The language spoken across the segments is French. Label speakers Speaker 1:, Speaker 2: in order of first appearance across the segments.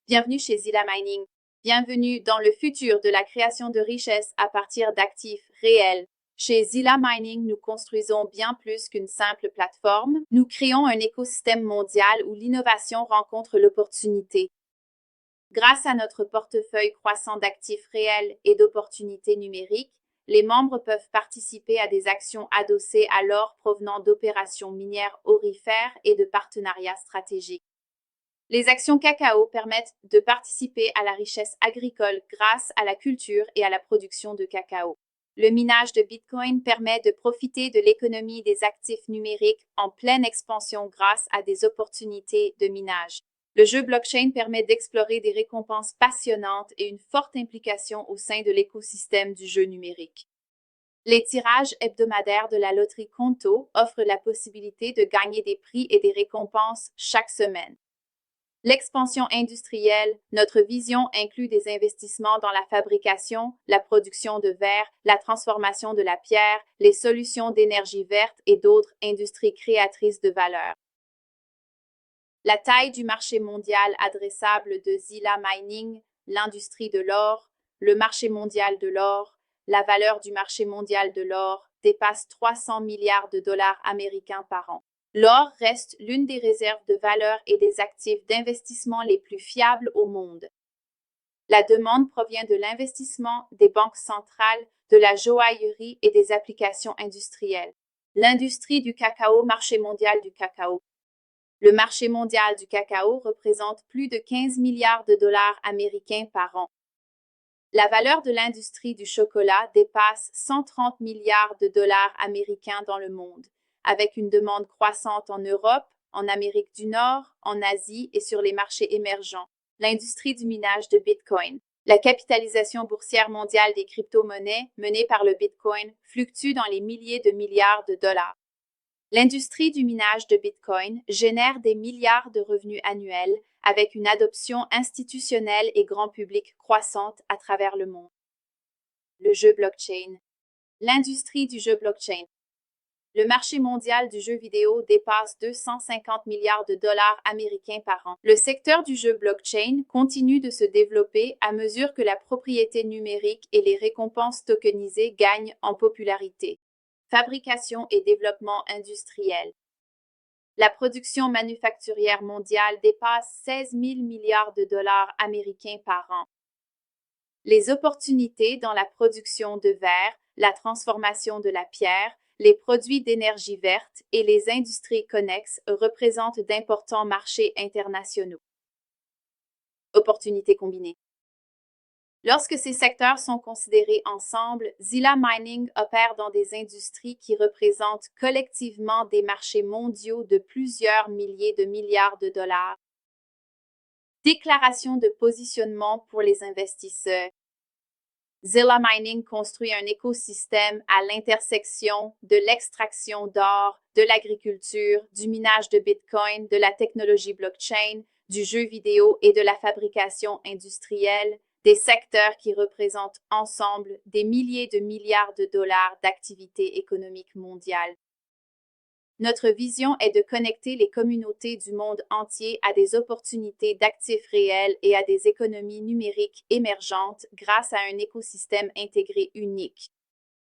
Speaker 1: Bienvenue chez Zilla Mining. Bienvenue dans le futur de la création de richesses à partir d'actifs réels. Chez Zilla Mining, nous construisons bien plus qu'une simple plateforme. Nous créons un écosystème mondial où l'innovation rencontre l'opportunité. Grâce à notre portefeuille croissant d'actifs réels et d'opportunités numériques, les membres peuvent participer à des actions adossées à l'or provenant d'opérations minières aurifères et de partenariats stratégiques. Les actions cacao permettent de participer à la richesse agricole grâce à la culture et à la production de cacao. Le minage de Bitcoin permet de profiter de l'économie des actifs numériques en pleine expansion grâce à des opportunités de minage. Le jeu blockchain permet d'explorer des récompenses passionnantes et une forte implication au sein de l'écosystème du jeu numérique. Les tirages hebdomadaires de la loterie Conto offrent la possibilité de gagner des prix et des récompenses chaque semaine. L'expansion industrielle, notre vision inclut des investissements dans la fabrication, la production de verre, la transformation de la pierre, les solutions d'énergie verte et d'autres industries créatrices de valeur. La taille du marché mondial adressable de Zilla Mining, l'industrie de l'or, le marché mondial de l'or, la valeur du marché mondial de l'or dépasse 300 milliards de dollars américains par an. L'or reste l'une des réserves de valeur et des actifs d'investissement les plus fiables au monde. La demande provient de l'investissement, des banques centrales, de la joaillerie et des applications industrielles. L'industrie du cacao, marché mondial du cacao. Le marché mondial du cacao représente plus de 15 milliards de dollars américains par an. La valeur de l'industrie du chocolat dépasse 130 milliards de dollars américains dans le monde, avec une demande croissante en Europe, en Amérique du Nord, en Asie et sur les marchés émergents. L'industrie du minage de Bitcoin. La capitalisation boursière mondiale des crypto-monnaies menée par le Bitcoin fluctue dans les milliers de milliards de dollars. L'industrie du minage de Bitcoin génère des milliards de revenus annuels avec une adoption institutionnelle et grand public croissante à travers le monde. Le jeu blockchain. L'industrie du jeu blockchain. Le marché mondial du jeu vidéo dépasse 250 milliards de dollars américains par an. Le secteur du jeu blockchain continue de se développer à mesure que la propriété numérique et les récompenses tokenisées gagnent en popularité. Fabrication et développement industriel. La production manufacturière mondiale dépasse 16 000 milliards de dollars américains par an. Les opportunités dans la production de verre, la transformation de la pierre, les produits d'énergie verte et les industries connexes représentent d'importants marchés internationaux. Opportunités combinées. Lorsque ces secteurs sont considérés ensemble, Zilla Mining opère dans des industries qui représentent collectivement des marchés mondiaux de plusieurs milliers de milliards de dollars. Déclaration de positionnement pour les investisseurs. Zilla Mining construit un écosystème à l'intersection de l'extraction d'or, de l'agriculture, du minage de Bitcoin, de la technologie blockchain, du jeu vidéo et de la fabrication industrielle, des secteurs qui représentent ensemble des milliers de milliards de dollars d'activité économique mondiale. Notre vision est de connecter les communautés du monde entier à des opportunités d'actifs réels et à des économies numériques émergentes grâce à un écosystème intégré unique.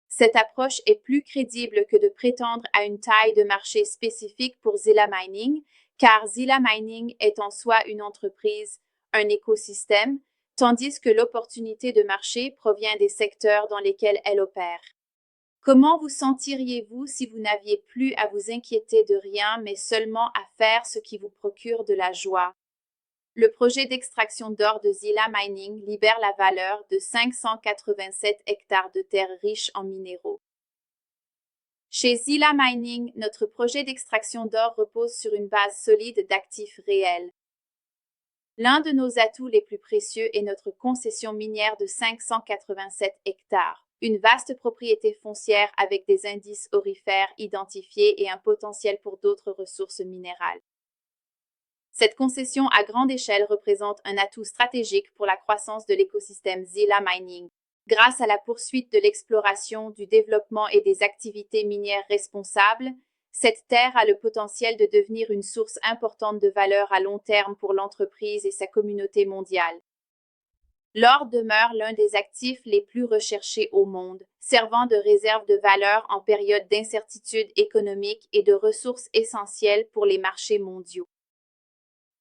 Speaker 1: Cette approche est plus crédible que de prétendre à une taille de marché spécifique pour Zilla Mining, car Zilla Mining est en soi une entreprise, un écosystème, tandis que l'opportunité de marché provient des secteurs dans lesquels elle opère. Comment vous sentiriez-vous si vous n'aviez plus à vous inquiéter de rien, mais seulement à faire ce qui vous procure de la joie? Le projet d'extraction d'or de Zilla Mining libère la valeur de 587 hectares de terres riches en minéraux. Chez Zilla Mining, notre projet d'extraction d'or repose sur une base solide d'actifs réels. L'un de nos atouts les plus précieux est notre concession minière de 587 hectares, une vaste propriété foncière avec des indices aurifères identifiés et un potentiel pour d'autres ressources minérales. Cette concession à grande échelle représente un atout stratégique pour la croissance de l'écosystème Zilla Mining. Grâce à la poursuite de l'exploration, du développement et des activités minières responsables, Cette terre a le potentiel de devenir une source importante de valeur à long terme pour l'entreprise et sa communauté mondiale. L'or demeure l'un des actifs les plus recherchés au monde, servant de réserve de valeur en période d'incertitude économique et de ressources essentielles pour les marchés mondiaux.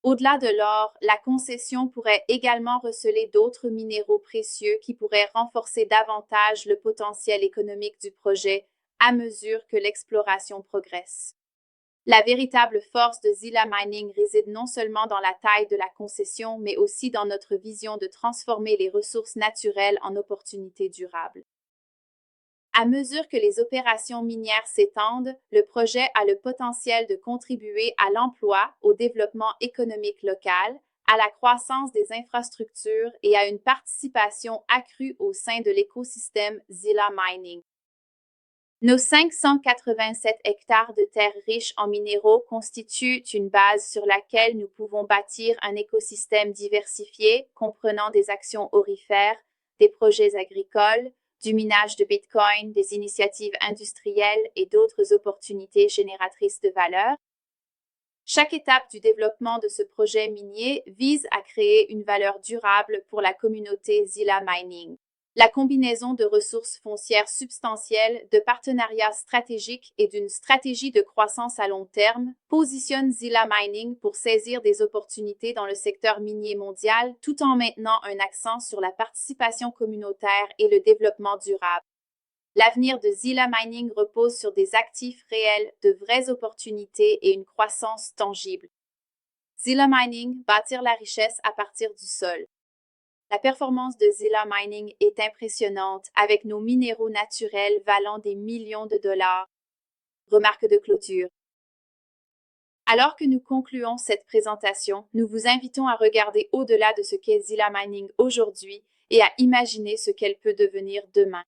Speaker 1: Au-delà de l'or, la concession pourrait également receler d'autres minéraux précieux qui pourraient renforcer davantage le potentiel économique du projet à mesure que l'exploration progresse. La véritable force de Zilla Mining réside non seulement dans la taille de la concession, mais aussi dans notre vision de transformer les ressources naturelles en opportunités durables. À mesure que les opérations minières s'étendent, le projet a le potentiel de contribuer à l'emploi, au développement économique local, à la croissance des infrastructures et à une participation accrue au sein de l'écosystème Zilla Mining. Nos 587 hectares de terres riches en minéraux constituent une base sur laquelle nous pouvons bâtir un écosystème diversifié comprenant des actions aurifères, des projets agricoles, du minage de Bitcoin, des initiatives industrielles et d'autres opportunités génératrices de valeur. Chaque étape du développement de ce projet minier vise à créer une valeur durable pour la communauté Zilla Mining. La combinaison de ressources foncières substantielles, de partenariats stratégiques et d'une stratégie de croissance à long terme positionne Zilla Mining pour saisir des opportunités dans le secteur minier mondial tout en maintenant un accent sur la participation communautaire et le développement durable. L'avenir de Zilla Mining repose sur des actifs réels, de vraies opportunités et une croissance tangible. Zilla Mining, bâtir la richesse à partir du sol. La performance de Zilla Mining est impressionnante avec nos minéraux naturels valant des millions de dollars. Remarque de clôture. Alors que nous concluons cette présentation, nous vous invitons à regarder au-delà de ce qu'est Zilla Mining aujourd'hui et à imaginer ce qu'elle peut devenir demain.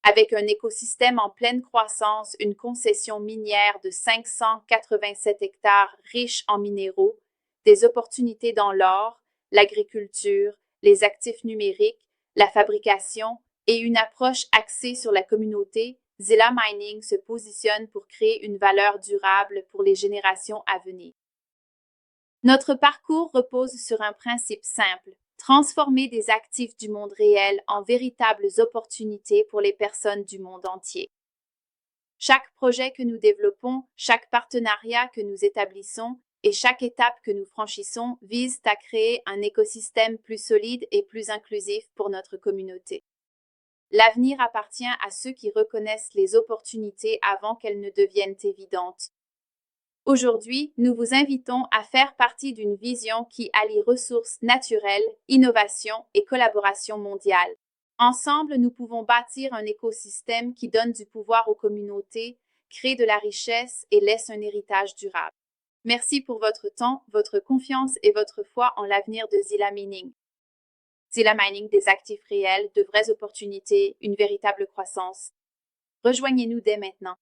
Speaker 1: Avec un écosystème en pleine croissance, une concession minière de 587 hectares riche en minéraux, des opportunités dans l'or, l'agriculture, les actifs numériques, la fabrication et une approche axée sur la communauté, Zilla Mining se positionne pour créer une valeur durable pour les générations à venir. Notre parcours repose sur un principe simple: transformer des actifs du monde réel en véritables opportunités pour les personnes du monde entier. Chaque projet que nous développons, chaque partenariat que nous établissons et chaque étape que nous franchissons vise à créer un écosystème plus solide et plus inclusif pour notre communauté. L'avenir appartient à ceux qui reconnaissent les opportunités avant qu'elles ne deviennent évidentes. Aujourd'hui, nous vous invitons à faire partie d'une vision qui allie ressources naturelles, innovation et collaboration mondiale. Ensemble, nous pouvons bâtir un écosystème qui donne du pouvoir aux communautés, crée de la richesse et laisse un héritage durable. Merci pour votre temps, votre confiance et votre foi en l'avenir de Zilla Mining. Zilla Mining, des actifs réels, de vraies opportunités, une véritable croissance. Rejoignez-nous dès maintenant.